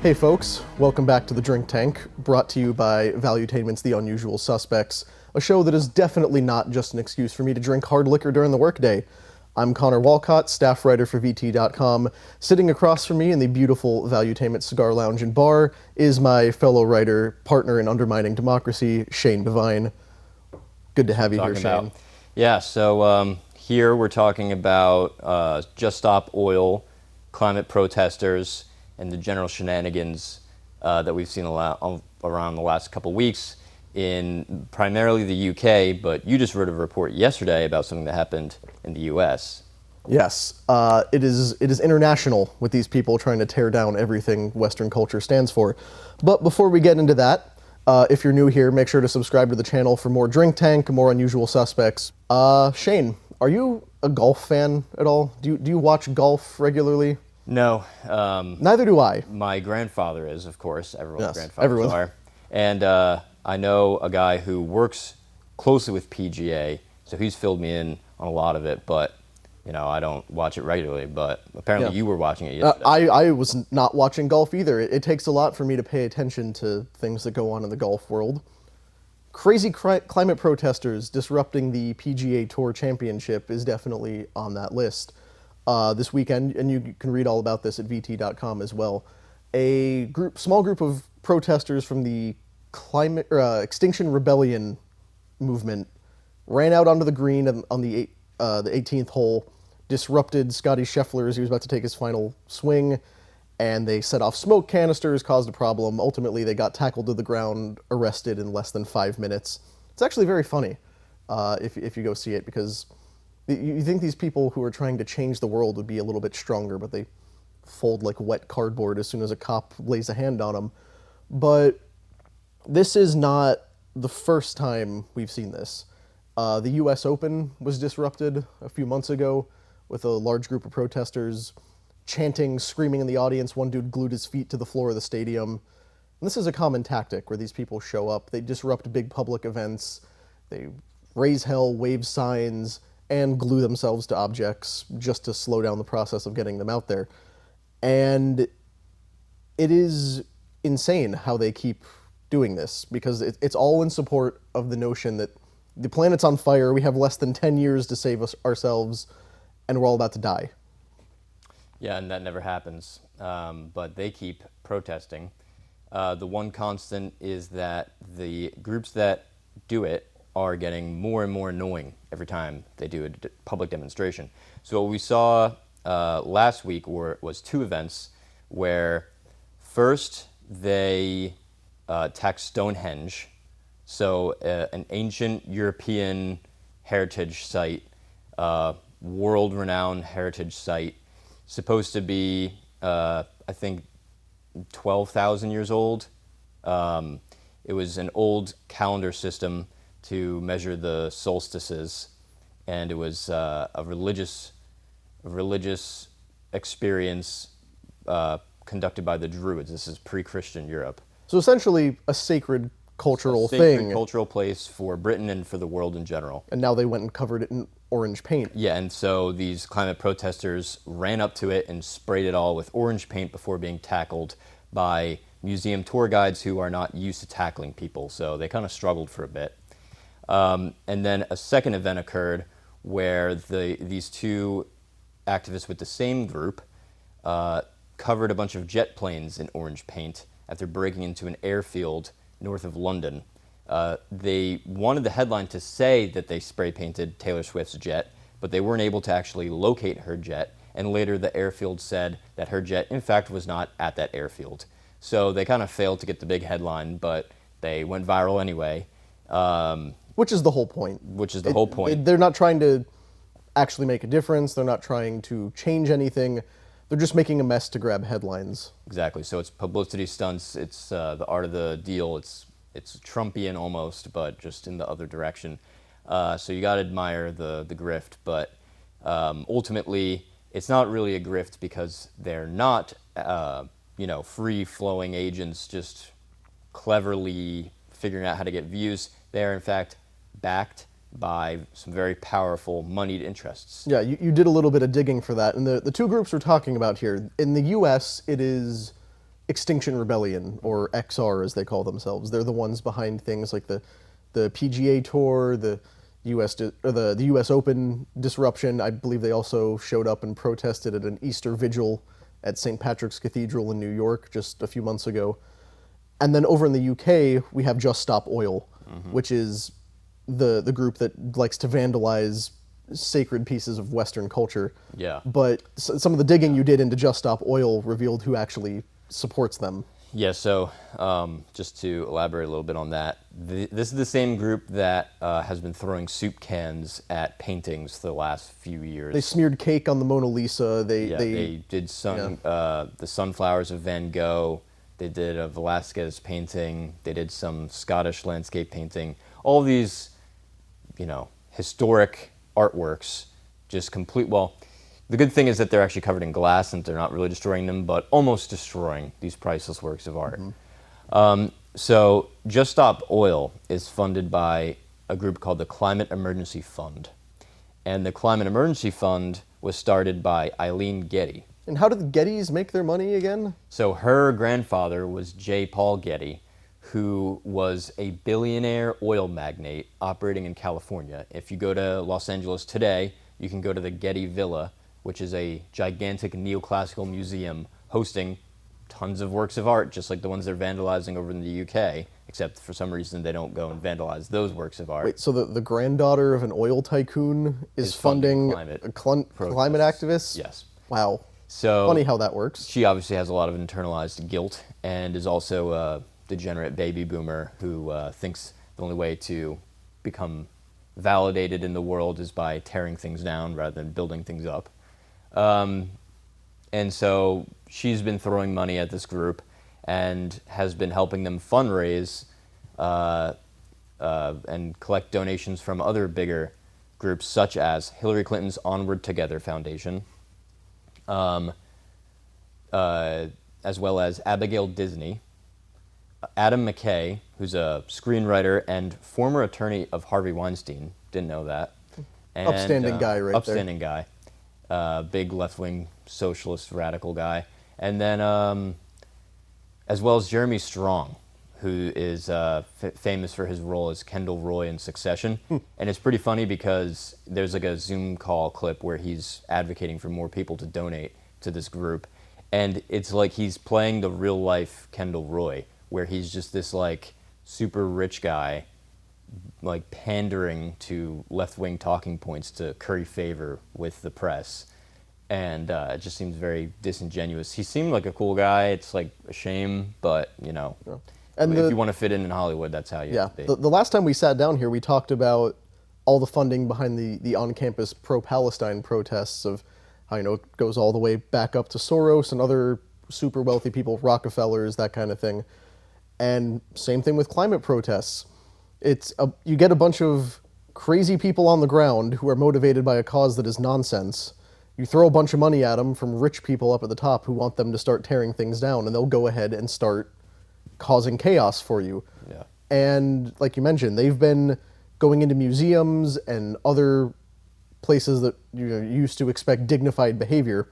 Hey folks, welcome back to The Drink Tank, brought to you by Valuetainment's The Unusual Suspects, a show that is definitely not just an excuse for me to drink hard liquor during the workday. I'm Connor Walcott, staff writer for VT.com. Sitting across from me in the beautiful Valuetainment Cigar Lounge and Bar is my fellow writer, partner in undermining democracy, Shane Devine. Good to have you here, Shane. Yeah, so here we're talking about Just Stop Oil, climate protesters, and the general shenanigans that we've seen around the last couple weeks in primarily the UK, but you just wrote a report yesterday about something that happened in the US. Yes, it is international with these people trying to tear down everything Western culture stands for. But before we get into that, if you're new here, make sure to subscribe to the channel for more Drink Tank, more Unusual Suspects. Shane, are you a golf fan at all? Do you watch golf regularly? No. Neither do I. My grandfather is, of course. Everyone's grandfathers are. And I know a guy who works closely with PGA, so he's filled me in on a lot of it, but you know, I don't watch it regularly, but apparently you were watching it yesterday. I was not watching golf either. It takes a lot for me to pay attention to things that go on in the golf world. Crazy climate protesters disrupting the PGA Tour Championship is definitely on that list. This weekend, and you can read all about this at VT.com as well, a small group of protesters from the Extinction Rebellion movement ran out onto the green on the 18th hole, disrupted Scotty Scheffler as he was about to take his final swing, and they set off smoke canisters, caused a problem. Ultimately, they got tackled to the ground, arrested in less than 5 minutes. It's actually very funny if you go see it, because you think these people who are trying to change the world would be a little bit stronger, but they fold like wet cardboard as soon as a cop lays a hand on them. But this is not the first time we've seen this. The US Open was disrupted a few months ago with a large group of protesters chanting, screaming in the audience. One dude glued his feet to the floor of the stadium. And this is a common tactic where these people show up, they disrupt big public events, they raise hell, wave signs, and glue themselves to objects just to slow down the process of getting them out there. And it is insane how they keep doing this, because it's all in support of the notion that the planet's on fire, we have less than 10 years to save ourselves, and we're all about to die. Yeah, and that never happens, but they keep protesting. The one constant is that the groups that do it are getting more and more annoying every time they do a public demonstration. So what we saw last week was two events where first they attacked Stonehenge, so an ancient European heritage site, world-renowned heritage site, supposed to be, I think, 12,000 years old. It was an old calendar system to measure the solstices, and it was a religious experience conducted by the Druids. This is pre-Christian Europe. So essentially a sacred cultural thing. Sacred cultural place for Britain and for the world in general. And now they went and covered it in orange paint. Yeah, and so these climate protesters ran up to it and sprayed it all with orange paint before being tackled by museum tour guides who are not used to tackling people, so they kind of struggled for a bit. And then a second event occurred where these two activists with the same group covered a bunch of jet planes in orange paint after breaking into an airfield north of London. They wanted the headline to say that they spray painted Taylor Swift's jet, but they weren't able to actually locate her jet, and later the airfield said that her jet in fact was not at that airfield. So they kind of failed to get the big headline, but they went viral anyway. Which is the whole point. Whole point. They're not trying to actually make a difference. They're not trying to change anything. They're just making a mess to grab headlines. Exactly. So it's publicity stunts. It's the art of the deal. It's Trumpian almost, but just in the other direction. So you got to admire the grift. But ultimately, it's not really a grift because they're not free-flowing agents just cleverly figuring out how to get views. They are, in fact, backed by some very powerful moneyed interests. Yeah, you did a little bit of digging for that. And the two groups we're talking about here, in the US, it is Extinction Rebellion, or XR as they call themselves. They're the ones behind things like the PGA Tour, the the US Open disruption. I believe they also showed up and protested at an Easter vigil at St. Patrick's Cathedral in New York just a few months ago. And then over in the UK, we have Just Stop Oil, which is the group that likes to vandalize sacred pieces of Western culture. Yeah. But some of the digging you did into Just Stop Oil revealed who actually supports them. Yeah, so just to elaborate a little bit on that, this is the same group that has been throwing soup cans at paintings for the last few years. They smeared cake on the Mona Lisa. They did the sunflowers of Van Gogh. They did a Velázquez painting. They did some Scottish landscape painting. All these, historic artworks, just the good thing is that they're actually covered in glass and they're not really destroying them, but almost destroying these priceless works of art. So Just Stop Oil is funded by a group called the Climate Emergency Fund. And the Climate Emergency Fund was started by Eileen Getty. And how did the Gettys make their money again? So her grandfather was J. Paul Getty, who was a billionaire oil magnate operating in California. If you go to Los Angeles today, you can go to the Getty Villa, which is a gigantic neoclassical museum hosting tons of works of art, just like the ones they're vandalizing over in the UK, except for some reason they don't go and vandalize those works of art. Wait, so the granddaughter of an oil tycoon is funding climate activists? Yes. Wow. So funny how that works. She obviously has a lot of internalized guilt and is also a degenerate baby boomer who thinks the only way to become validated in the world is by tearing things down rather than building things up. And so she's been throwing money at this group and has been helping them fundraise and collect donations from other bigger groups such as Hillary Clinton's Onward Together Foundation, as well as Abigail Disney, Adam McKay, who's a screenwriter and former attorney of Harvey Weinstein, didn't know that. And, upstanding guy right upstanding there. Guy, big left-wing socialist radical guy. And then, as well as Jeremy Strong, who is famous for his role as Kendall Roy in Succession. And it's pretty funny because there's like a Zoom call clip where he's advocating for more people to donate to this group. And it's like he's playing the real-life Kendall Roy, where he's just this like super rich guy, like pandering to left-wing talking points to curry favor with the press. And it just seems very disingenuous. He seemed like a cool guy. It's like a shame, but and if you want to fit in Hollywood, that's how you have to be. The last time we sat down here, we talked about all the funding behind the on-campus pro-Palestine protests of how, it goes all the way back up to Soros and other super wealthy people, Rockefellers, that kind of thing. And same thing with climate protests. You get a bunch of crazy people on the ground who are motivated by a cause that is nonsense. You throw a bunch of money at them from rich people up at the top who want them to start tearing things down, and they'll go ahead and start causing chaos for you. Yeah. And like you mentioned, they've been going into museums and other places that you used to expect dignified behavior,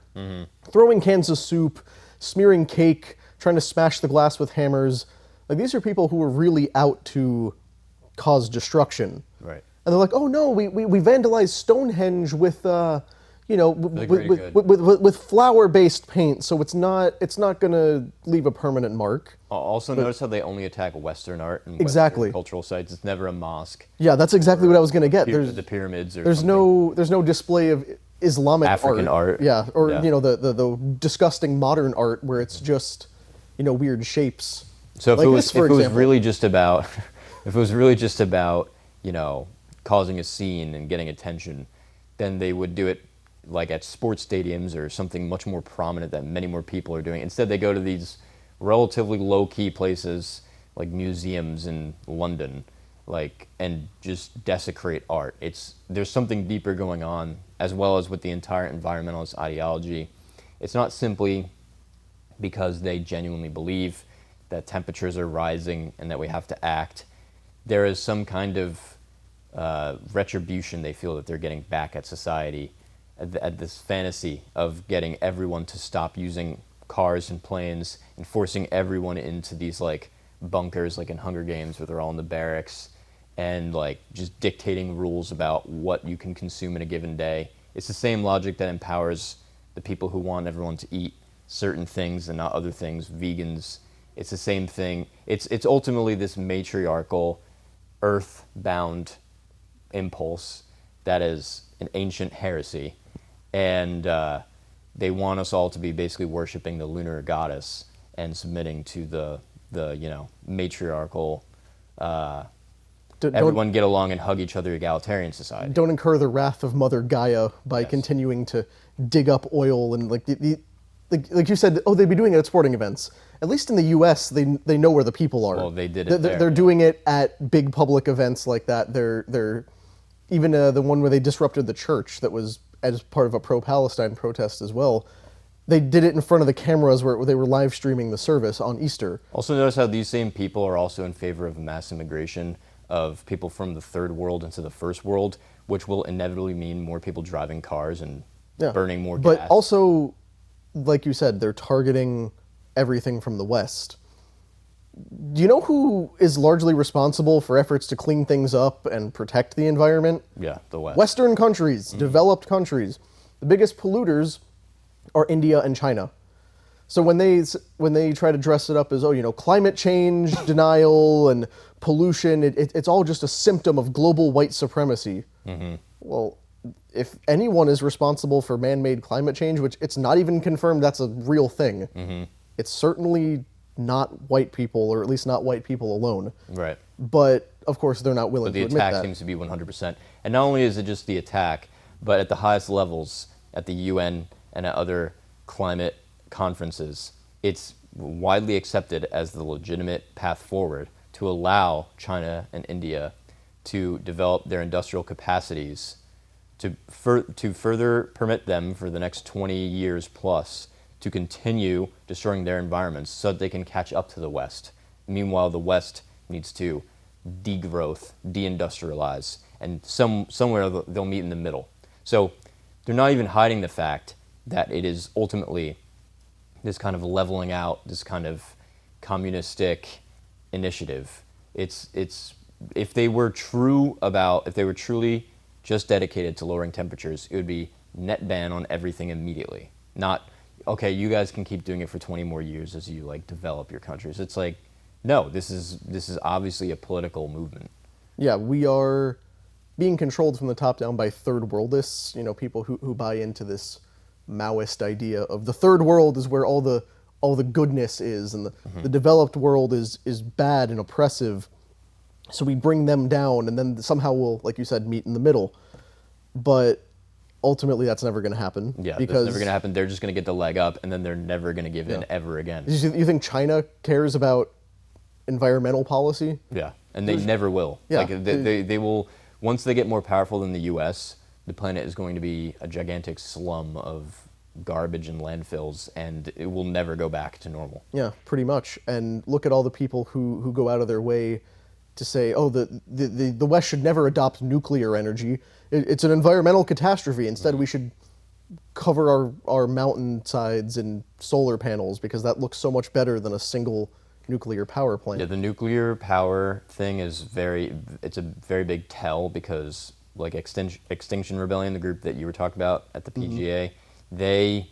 throwing cans of soup, smearing cake, trying to smash the glass with hammers. Like, these are people who are really out to cause destruction. Right. And they're like, oh no, we vandalized Stonehenge with with flour-based paint, so it's not gonna leave a permanent mark. Also, notice how they only attack Western art and Exactly. Western cultural sites. It's never a mosque. Yeah, that's exactly what I was gonna get. The pyramids. There's no display of Islamic African art. Yeah, or the disgusting modern art where it's just weird shapes. So if like it was really just about causing a scene and getting attention, then they would do it like at sports stadiums or something much more prominent that many more people are doing. Instead, they go to these relatively low-key places like museums in London, and just desecrate art. There's something deeper going on, as well as with the entire environmentalist ideology. It's not simply because they genuinely believe that temperatures are rising and that we have to act. There is some kind of retribution they feel that they're getting back at society, at this fantasy of getting everyone to stop using cars and planes and forcing everyone into these like bunkers, like in Hunger Games, where they're all in the barracks, and like just dictating rules about what you can consume in a given day. It's the same logic that empowers the people who want everyone to eat certain things and not other things, vegans. It's the same thing. It's ultimately this matriarchal, earth-bound impulse that is an ancient heresy, and they want us all to be basically worshiping the lunar goddess and submitting to the matriarchal. Everyone get along and hug each other, egalitarian society. Don't incur the wrath of Mother Gaia by continuing to dig up oil and like like you said. Oh, they'd be doing it at sporting events. At least in the U.S., they know where the people are. Well, they did it there. They're doing it at big public events like that. They're even the one where they disrupted the church that was as part of a pro-Palestine protest as well. They did it in front of the cameras where they were live streaming the service on Easter. Also notice how these same people are also in favor of mass immigration of people from the third world into the first world, which will inevitably mean more people driving cars and burning more gas. But also, like you said, they're targeting everything from the West. Do you know who is largely responsible for efforts to clean things up and protect the environment? Yeah, the West. Western countries, developed countries. The biggest polluters are India and China. So when they try to dress it up as, climate change, denial, and pollution, it's all just a symptom of global white supremacy. Mm-hmm. Well, if anyone is responsible for man-made climate change, which it's not even confirmed that's a real thing, it's certainly not white people, or at least not white people alone. Right. But, of course, they're not willing to admit that. The attack seems to be 100%. And not only is it just the attack, but at the highest levels, at the UN and at other climate conferences, it's widely accepted as the legitimate path forward to allow China and India to develop their industrial capacities to further permit them for the next 20 years plus to continue destroying their environments so that they can catch up to the West. Meanwhile, the West needs to degrowth, deindustrialize, and somewhere they'll meet in the middle. So they're not even hiding the fact that it is ultimately this kind of leveling out, this kind of communistic initiative. It's if they were truly just dedicated to lowering temperatures, it would be net ban on everything immediately. Not, okay, you guys can keep doing it for 20 more years as you like develop your countries. It's like, no, this is obviously a political movement. Yeah, we are being controlled from the top down by third worldists, people who buy into this Maoist idea of the third world is where all the goodness is, and the developed world is bad and oppressive. So we bring them down, and then somehow we'll, like you said, meet in the middle. But ultimately, that's never going to happen. Yeah, that's never going to happen. They're just going to get the leg up, and then they're never going to give in ever again. You think China cares about environmental policy? Yeah, and they never will. Yeah. Like, they will, once they get more powerful than the U.S., the planet is going to be a gigantic slum of garbage and landfills, and it will never go back to normal. Yeah, pretty much. And look at all the people who go out of their way to say, oh, the West should never adopt nuclear energy. It's an environmental catastrophe. Instead, we should cover our mountainsides in solar panels because that looks so much better than a single nuclear power plant. Yeah, the nuclear power thing is it's a very big tell because like Extinction Rebellion, the group that you were talking about at the PGA, they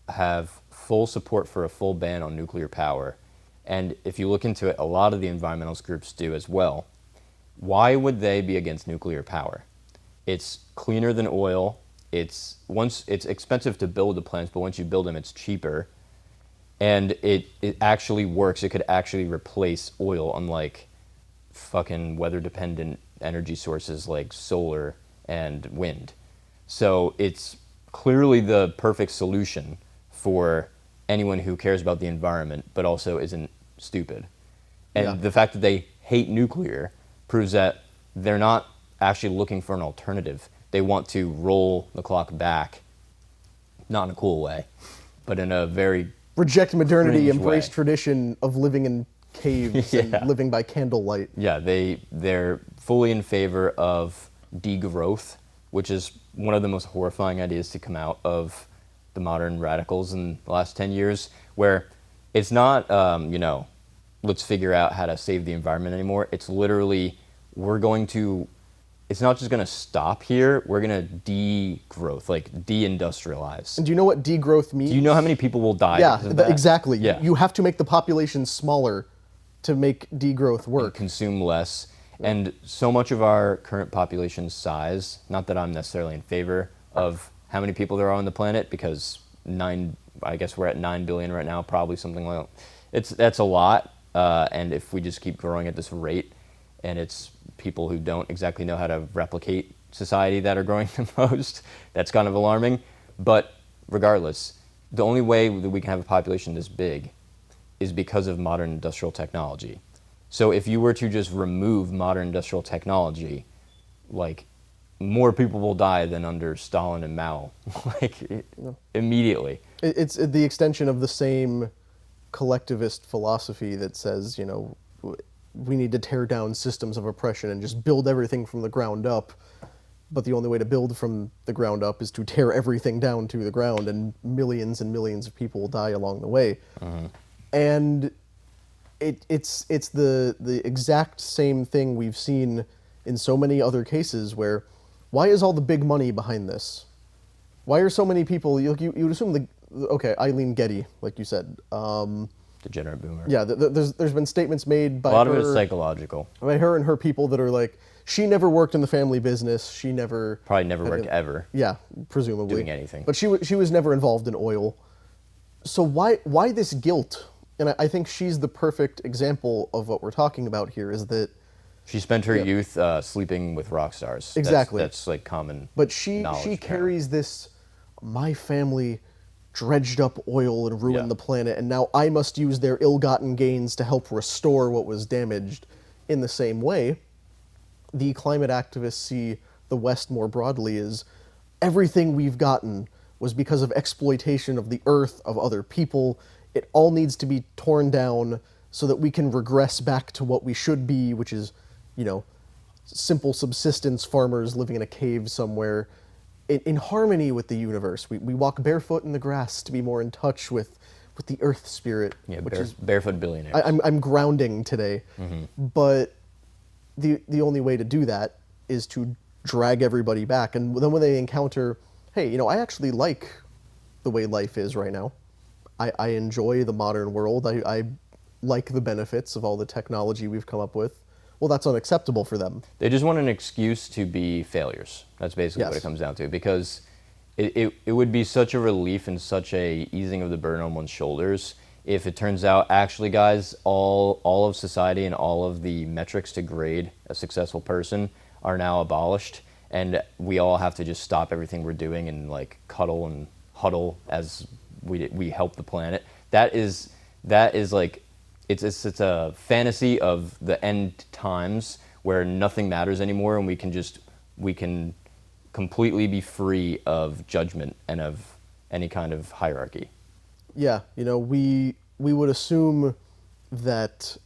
have full support for a full ban on nuclear power. And if you look into it, a lot of the environmentalist groups do as well. Why would they be against nuclear power? It's cleaner than oil. It's expensive to build the plants, but once you build them, it's cheaper. And it actually works. It could actually replace oil, unlike fucking weather-dependent energy sources like solar and wind. So it's clearly the perfect solution for anyone who cares about the environment, but also isn't stupid. And the fact that they hate nuclear proves that they're not actually looking for an alternative. They want to roll the clock back, not in a cool way, but in a very reject modernity, embrace way. Tradition of living in caves and living by candlelight. Yeah, they're fully in favor of degrowth, which is one of the most horrifying ideas to come out of the modern radicals in the last 10 years, where it's not, let's figure out how to save the environment anymore. It's literally, it's not just going to stop here. We're going to degrowth, like deindustrialize. And do you know what degrowth means? Do you know how many people will die? Yeah, because of that? exactly. Yeah. You have to make the population smaller to make degrowth work. Consume less. And so much of our current population size, not that I'm necessarily in favor of how many people there are on the planet, because I guess we're at 9 billion right now, probably something like that's a lot. And if we just keep growing at this rate, and it's people who don't exactly know how to replicate society that are growing the most, that's kind of alarming. But regardless, the only way that we can have a population this big is because of modern industrial technology. So if you were to just remove modern industrial technology, like, more people will die than under Stalin and Mao, immediately. It's the extension of the same collectivist philosophy that says, we need to tear down systems of oppression and just build everything from the ground up. But the only way to build from the ground up is to tear everything down to the ground, and millions of people will die along the way. Mm-hmm. And it's the exact same thing we've seen in so many other cases where, why is all the big money behind this? Why are so many people, you would assume Eileen Getty, like you said. Degenerate boomer. Yeah, there's been statements made by a lot her, of it is psychological. by her and her people that are like, she never worked in the family business. She never Probably never worked ever. Yeah, presumably Doing anything. But she was never involved in oil. So why this guilt? And I think she's the perfect example of what we're talking about here. Is that she spent her youth sleeping with rock stars. Exactly. That's like common. But she carries this, my family dredged up oil and ruined the planet, and now I must use their ill-gotten gains to help restore what was damaged. In the same way, the climate activists see the West more broadly as everything we've gotten was because of exploitation of the earth, of other people. It all needs to be torn down so that we can regress back to what we should be, which is, simple subsistence farmers living in a cave somewhere, in harmony with the universe. We walk barefoot in the grass to be more in touch with the earth spirit. Yeah, which is barefoot billionaires. I'm grounding today. Mm-hmm. But the only way to do that is to drag everybody back. And then when they encounter, hey, I actually like the way life is right now. I enjoy the modern world. I like the benefits of all the technology we've come up with. Well, that's unacceptable for them. They just want an excuse to be failures. That's basically what it comes down to. Because it would be such a relief and such a easing of the burden on one's shoulders if it turns out, actually, guys, all of society and all of the metrics to grade a successful person are now abolished, and we all have to just stop everything we're doing and like cuddle and huddle as we help the planet. That is like, it's a fantasy of the end times where nothing matters anymore, and we can completely be free of judgment and of any kind of hierarchy. Yeah, we would assume that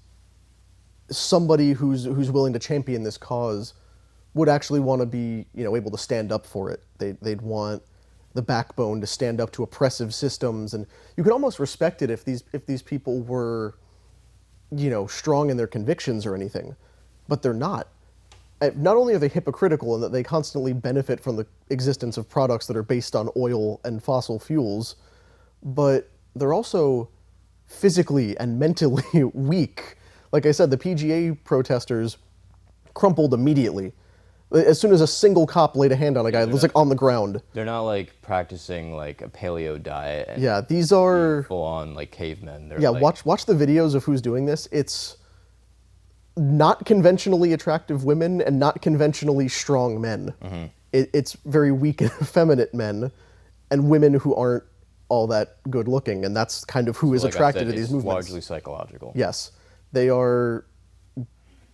somebody who's willing to champion this cause would actually want to be, able to stand up for it. They'd want the backbone to stand up to oppressive systems, and you could almost respect it if these people were, strong in their convictions or anything, but they're not. Not only are they hypocritical in that they constantly benefit from the existence of products that are based on oil and fossil fuels, but they're also physically and mentally weak. Like I said, the PGA protesters crumpled immediately. As soon as a single cop laid a hand on a guy, it was like on the ground. They're not like practicing like a paleo diet. And yeah, these are full on like cavemen. They're watch the videos of who's doing this. It's not conventionally attractive women and not conventionally strong men. Mm-hmm. It's very weak and effeminate men and women who aren't all that good looking, and that's kind of who is attracted to these movements. Largely psychological. Yes, they are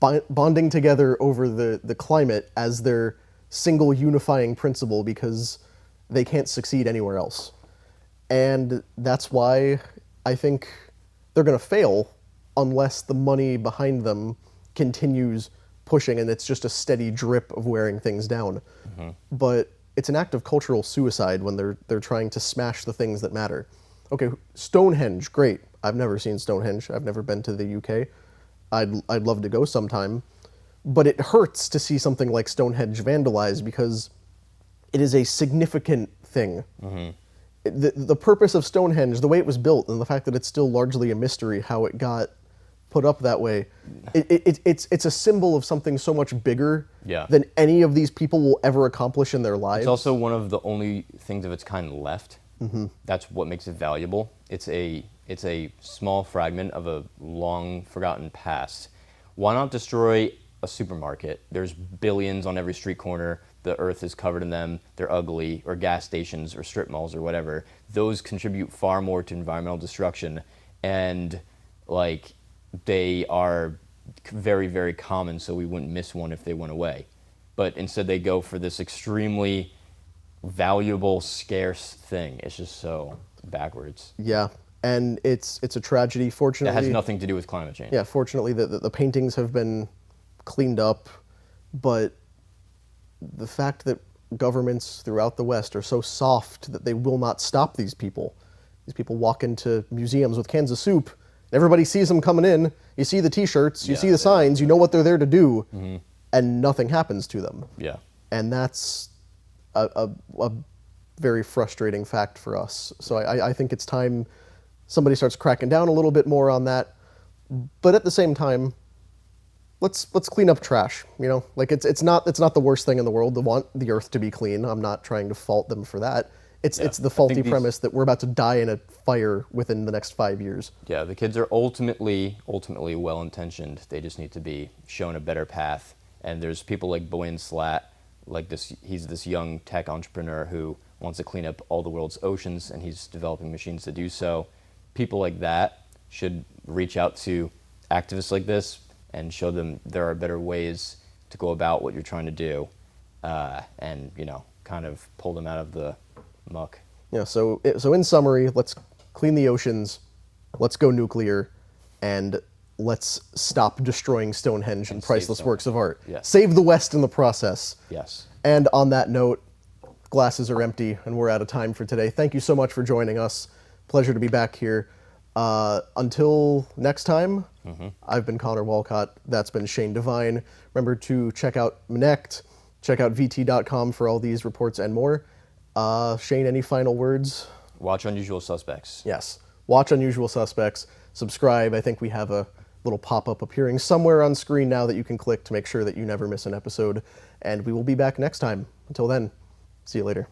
bonding together over the climate as their single unifying principle because they can't succeed anywhere else. And that's why I think they're going to fail unless the money behind them continues pushing and it's just a steady drip of wearing things down. Mm-hmm. But it's an act of cultural suicide when they're trying to smash the things that matter. Okay, Stonehenge, great. I've never seen Stonehenge. I've never been to the UK. I'd love to go sometime, but it hurts to see something like Stonehenge vandalized because it is a significant thing. The purpose of Stonehenge, the way it was built, and the fact that it's still largely a mystery how it got put up that way, it's a symbol of something so much bigger than any of these people will ever accomplish in their lives. It's also one of the only things of its kind left. That's what makes it valuable. It's a small fragment of a long forgotten past. Why not destroy a supermarket? There's billions on every street corner. The earth is covered in them. They're ugly. Or gas stations or strip malls or whatever. Those contribute far more to environmental destruction, and like they are very, very common, so we wouldn't miss one if they went away. But instead they go for this extremely valuable, scarce thing. It's just so backwards. Yeah, and it's a tragedy. Fortunately, It has nothing to do with climate change. Yeah, fortunately the paintings have been cleaned up, but the fact that governments throughout the West are so soft that they will not stop these people. These people walk into museums with cans of soup. Everybody sees them coming in. You see the T-shirts, you see the signs, you know what they're there to do, and nothing happens to them. Yeah. And that's a very frustrating fact for us. So I think it's time somebody starts cracking down a little bit more on that. But at the same time, let's clean up trash. You know, like it's not the worst thing in the world to want the earth to be clean. I'm not trying to fault them for that. It's the faulty premise that we're about to die in a fire within the next 5 years. Yeah, the kids are ultimately well-intentioned. They just need to be shown a better path. And there's people like Bowen Slat, like this. He's this young tech entrepreneur who wants to clean up all the world's oceans, and he's developing machines to do so. People like that should reach out to activists like this and show them there are better ways to go about what you're trying to do, and kind of pull them out of the muck. Yeah. So in summary, let's clean the oceans, let's go nuclear, and let's stop destroying Stonehenge and priceless works of art. Yes. Save the West in the process. Yes. And on that note, glasses are empty and we're out of time for today. Thank you so much for joining us. Pleasure to be back here. Until next time, I've been Connor Walcott. That's been Shane Devine. Remember to check out Mnect, check out VT.com for all these reports and more. Shane, any final words? Watch Unusual Suspects. Yes. Watch Unusual Suspects. Subscribe. I think we have a little pop-up appearing somewhere on screen now that you can click to make sure that you never miss an episode. And we will be back next time. Until then, see you later.